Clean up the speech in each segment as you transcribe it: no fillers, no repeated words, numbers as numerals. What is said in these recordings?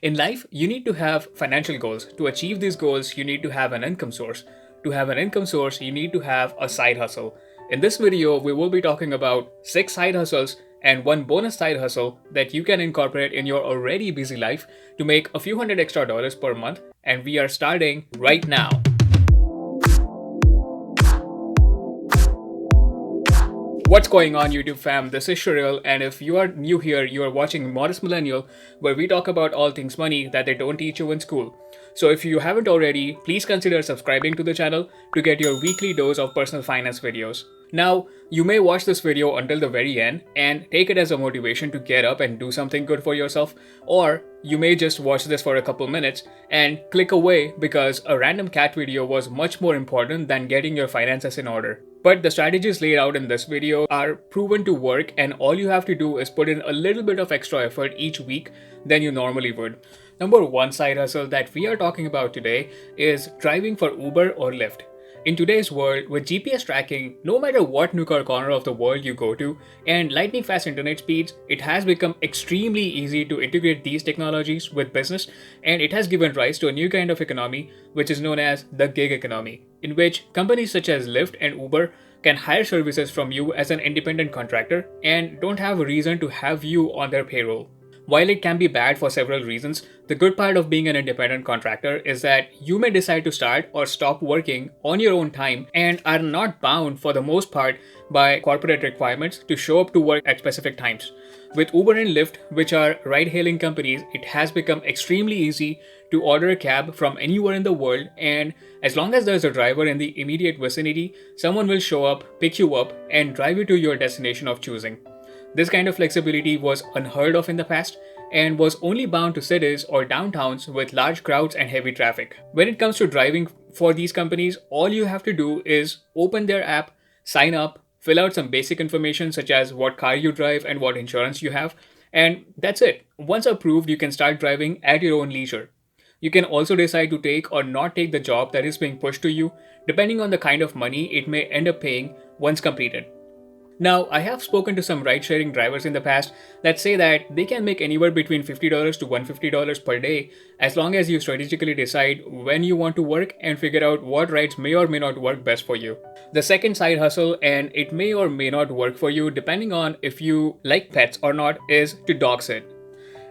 In life, you need to have financial goals. To achieve these goals, you need to have an income source. To have an income source, you need to have a side hustle. In this video, we will be talking about 6 side hustles and one bonus side hustle that you can incorporate in your already busy life to make a few hundred extra dollars per month. And we are starting right now. What's going on, YouTube fam? This is Sharil, and if you are new here, you are watching Modest Millennial, where we talk about all things money that they don't teach you in school. So if you haven't already, please consider subscribing to the channel to get your weekly dose of personal finance videos. Now, you may watch this video until the very end and take it as a motivation to get up and do something good for yourself, or you may just watch this for a couple minutes and click away because a random cat video was much more important than getting your finances in order. But the strategies laid out in this video are proven to work, and all you have to do is put in a little bit of extra effort each week than you normally would. Number one side hustle that we are talking about today is driving for Uber or Lyft. In today's world, with GPS tracking, no matter what nook or corner of the world you go to, and lightning fast internet speeds, it has become extremely easy to integrate these technologies with business, and it has given rise to a new kind of economy, which is known as the gig economy, in which companies such as Lyft and Uber can hire services from you as an independent contractor and don't have a reason to have you on their payroll. While it can be bad for several reasons, the good part of being an independent contractor is that you may decide to start or stop working on your own time and are not bound for the most part by corporate requirements to show up to work at specific times. With Uber and Lyft, which are ride-hailing companies, it has become extremely easy to order a cab from anywhere in the world, and as long as there's a driver in the immediate vicinity, someone will show up, pick you up, and drive you to your destination of choosing. This kind of flexibility was unheard of in the past and was only bound to cities or downtowns with large crowds and heavy traffic. When it comes to driving for these companies, all you have to do is open their app, sign up, fill out some basic information such as what car you drive and what insurance you have, and that's it. Once approved, you can start driving at your own leisure. You can also decide to take or not take the job that is being pushed to you, depending on the kind of money it may end up paying once completed. Now, I have spoken to some ride-sharing drivers in the past that say that they can make anywhere between $50 to $150 per day as long as you strategically decide when you want to work and figure out what rides may or may not work best for you. The second side hustle, and it may or may not work for you depending on if you like pets or not, is to dog sit.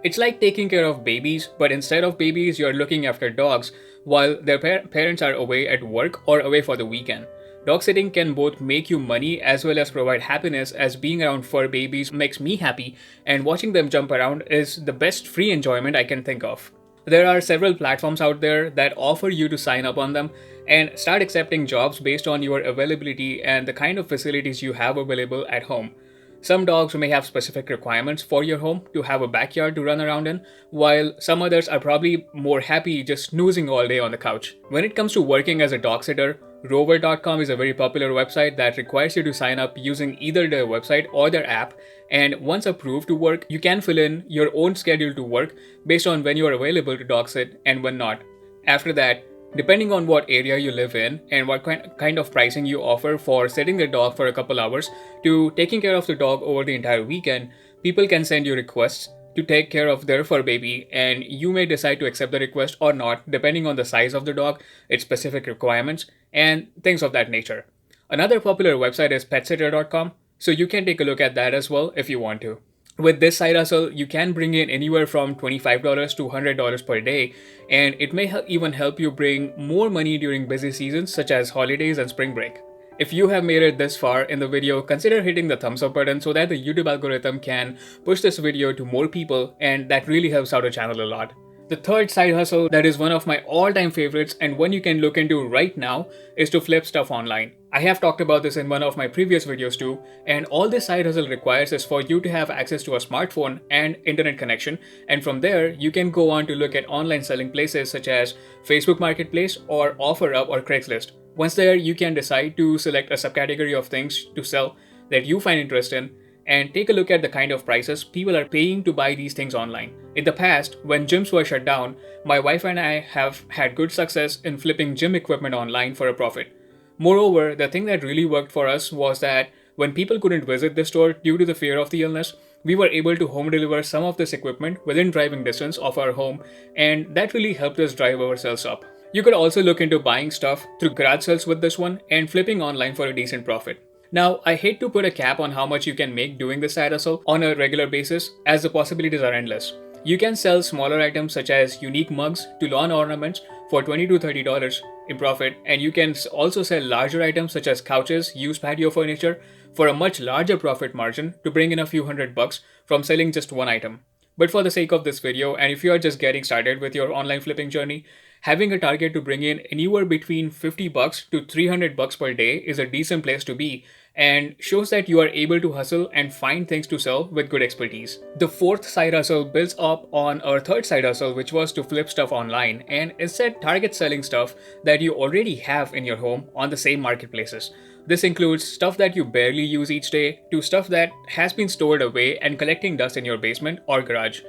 It's like taking care of babies, but instead of babies, you're looking after dogs while their parents are away at work or away for the weekend. Dog sitting can both make you money as well as provide happiness, as being around fur babies makes me happy, and watching them jump around is the best free enjoyment I can think of. There are several platforms out there that offer you to sign up on them and start accepting jobs based on your availability and the kind of facilities you have available at home. Some dogs may have specific requirements for your home to have a backyard to run around in, while some others are probably more happy just snoozing all day on the couch. When it comes to working as a dog sitter, Rover.com is a very popular website that requires you to sign up using either their website or their app, and once approved to work, you can fill in your own schedule to work based on when you are available to dog sit and when not. After that, depending on what area you live in and what kind of pricing you offer for sitting the dog for a couple hours to taking care of the dog over the entire weekend, people can send you requests to take care of their fur baby, and you may decide to accept the request or not depending on the size of the dog, its specific requirements, and things of that nature. Another popular website is petsitter.com, so you can take a look at that as well if you want to. With this side hustle, you can bring in anywhere from $25 to $100 per day, and it may even help you bring more money during busy seasons such as holidays and spring break. If you have made it this far in the video, consider hitting the thumbs up button so that the YouTube algorithm can push this video to more people, and that really helps out the channel a lot. The third side hustle that is one of my all-time favorites and one you can look into right now is to flip stuff online. I have talked about this in one of my previous videos too, and all this side hustle requires is for you to have access to a smartphone and internet connection, and from there you can go on to look at online selling places such as Facebook Marketplace or OfferUp or Craigslist. Once there, you can decide to select a subcategory of things to sell that you find interest in and take a look at the kind of prices people are paying to buy these things online. In the past, when gyms were shut down, my wife and I have had good success in flipping gym equipment online for a profit. Moreover, the thing that really worked for us was that when people couldn't visit the store due to the fear of the illness, we were able to home deliver some of this equipment within driving distance of our home, and that really helped us drive our sales up. You could also look into buying stuff through garage sales with this one and flipping online for a decent profit. Now, I hate to put a cap on how much you can make doing this side hustle on a regular basis, as the possibilities are endless. You can sell smaller items such as unique mugs to lawn ornaments for $20 to $30 in profit, and you can also sell larger items such as couches, used patio furniture for a much larger profit margin to bring in a few $100 from selling just one item. But for the sake of this video, and if you are just getting started with your online flipping journey, having a target to bring in anywhere between $50 to $300 per day is a decent place to be, and shows that you are able to hustle and find things to sell with good expertise. The fourth side hustle builds up on our third side hustle, which was to flip stuff online and instead target selling stuff that you already have in your home on the same marketplaces. This includes stuff that you barely use each day to stuff that has been stored away and collecting dust in your basement or garage.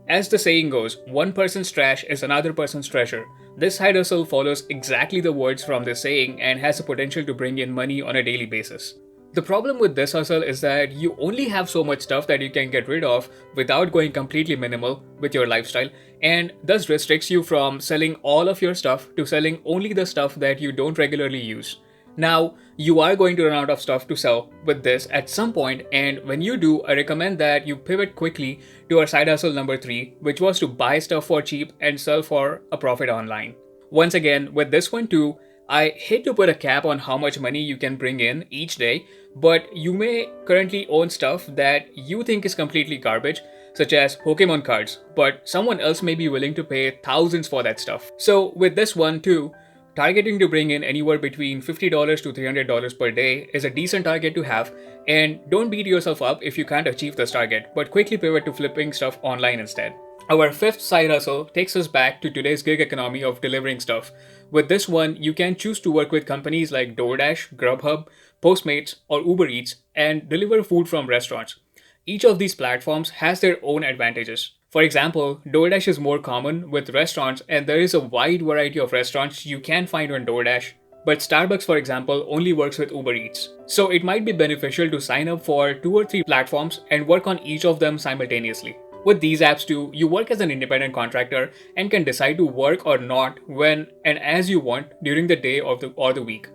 As the saying goes, one person's trash is another person's treasure. This side hustle follows exactly the words from this saying and has the potential to bring in money on a daily basis. The problem with this hustle is that you only have so much stuff that you can get rid of without going completely minimal with your lifestyle, and thus restricts you from selling all of your stuff to selling only the stuff that you don't regularly use. Now, you are going to run out of stuff to sell with this at some point, and when you do, I recommend that you pivot quickly to our side hustle number 3, which was to buy stuff for cheap and sell for a profit online. Once again, with this one too, I hate to put a cap on how much money you can bring in each day, but you may currently own stuff that you think is completely garbage, such as Pokemon cards, but someone else may be willing to pay thousands for that stuff. So with this one too, targeting to bring in anywhere between $50 to $300 per day is a decent target to have, and don't beat yourself up if you can't achieve this target, but quickly pivot to flipping stuff online instead. Our fifth side hustle takes us back to today's gig economy of delivering stuff. With this one, you can choose to work with companies like DoorDash, Grubhub, Postmates, or Uber Eats and deliver food from restaurants. Each of these platforms has their own advantages. For example, DoorDash is more common with restaurants, and there is a wide variety of restaurants you can find on DoorDash. But Starbucks, for example, only works with Uber Eats. So it might be beneficial to sign up for 2 or 3 platforms and work on each of them simultaneously. With these apps too, you work as an independent contractor and can decide to work or not when and as you want during the day or the week.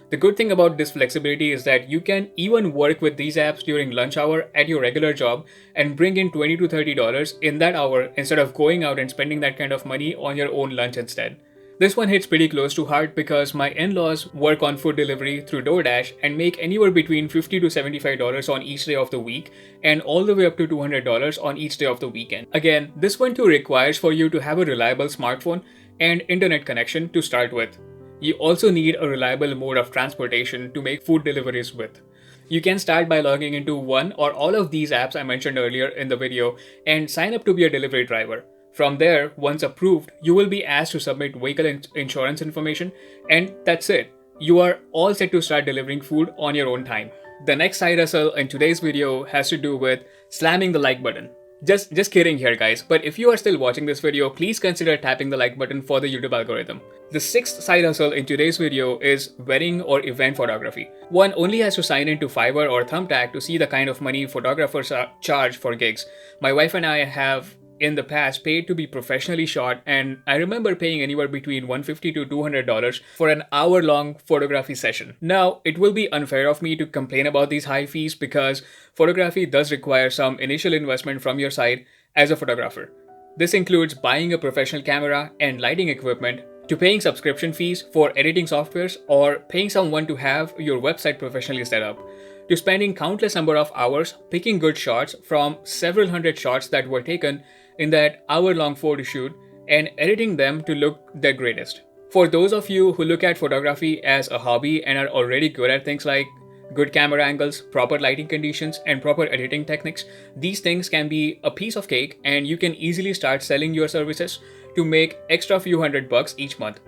The good thing about this flexibility is that you can even work with these apps during lunch hour at your regular job and bring in $20 to $30 in that hour instead of going out and spending that kind of money on your own lunch instead. This one hits pretty close to heart because my in-laws work on food delivery through DoorDash and make anywhere between $50 to $75 on each day of the week and all the way up to $200 on each day of the weekend. Again, this one too requires for you to have a reliable smartphone and internet connection to start with. You also need a reliable mode of transportation to make food deliveries with. You can start by logging into one or all of these apps I mentioned earlier in the video and sign up to be a delivery driver. From there, once approved, you will be asked to submit vehicle insurance information, and that's it. You are all set to start delivering food on your own time. The next side hustle in today's video has to do with slamming the like button. Just kidding here guys, but if you are still watching this video, please consider tapping the like button for the YouTube algorithm. The sixth side hustle in today's video is wedding or event photography. One only has to sign into Fiverr or Thumbtack to see the kind of money photographers charge for gigs. My wife and I have in the past paid to be professionally shot, and I remember paying anywhere between $150 to $200 for an hour-long photography session. Now, it will be unfair of me to complain about these high fees because photography does require some initial investment from your side as a photographer. This includes buying a professional camera and lighting equipment, to paying subscription fees for editing softwares, or paying someone to have your website professionally set up, to spending countless number of hours picking good shots from several hundred shots that were taken in that hour-long photo shoot and editing them to look their greatest. For those of you who look at photography as a hobby and are already good at things like good camera angles, proper lighting conditions, and proper editing techniques, these things can be a piece of cake and you can easily start selling your services to make extra few $100 each month.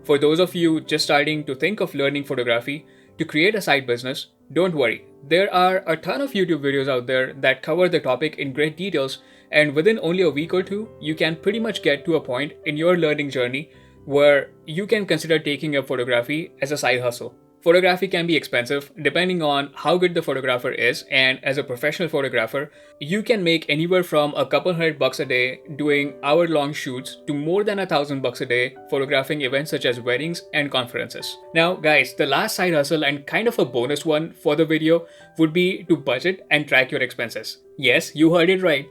For those of you just starting to think of learning photography to create a side business, don't worry. There are a ton of YouTube videos out there that cover the topic in great details, and within only a week or two, you can pretty much get to a point in your learning journey where you can consider taking up photography as a side hustle. Photography can be expensive depending on how good the photographer is, and as a professional photographer, you can make anywhere from a couple $100 a day doing hour-long shoots to more than $1,000 a day photographing events such as weddings and conferences. Now, guys, the last side hustle and kind of a bonus one for the video would be to budget and track your expenses. Yes, you heard it right.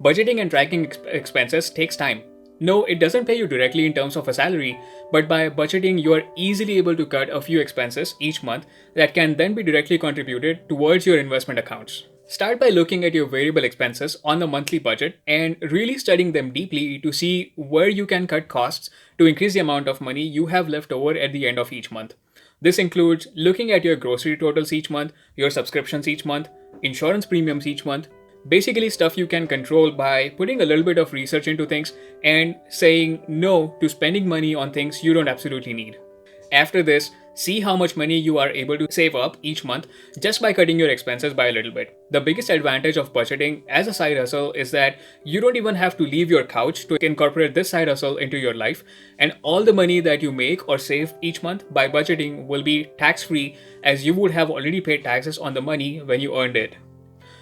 Budgeting and tracking expenses takes time. No, it doesn't pay you directly in terms of a salary, but by budgeting, you are easily able to cut a few expenses each month that can then be directly contributed towards your investment accounts. Start by looking at your variable expenses on the monthly budget and really studying them deeply to see where you can cut costs to increase the amount of money you have left over at the end of each month. This includes looking at your grocery totals each month, your subscriptions each month, insurance premiums each month, basically stuff you can control by putting a little bit of research into things and saying no to spending money on things you don't absolutely need. After this, see how much money you are able to save up each month just by cutting your expenses by a little bit. The biggest advantage of budgeting as a side hustle is that you don't even have to leave your couch to incorporate this side hustle into your life, and all the money that you make or save each month by budgeting will be tax-free, as you would have already paid taxes on the money when you earned it.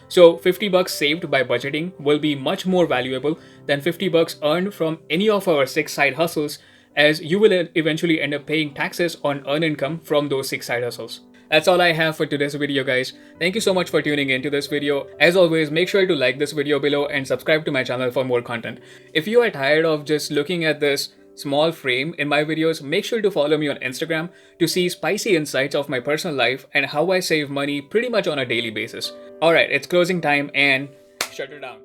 So $50 saved by budgeting will be much more valuable than $50 earned from any of our 6 side hustles, as you will eventually end up paying taxes on earned income from those 6 side hustles. That's all I have for today's video, guys. Thank you so much for tuning into this video. As always, make sure to like this video below and subscribe to my channel for more content. If you are tired of just looking at this small frame in my videos, make sure to follow me on Instagram to see spicy insights of my personal life and how I save money pretty much on a daily basis. Alright, it's closing time and shut her down.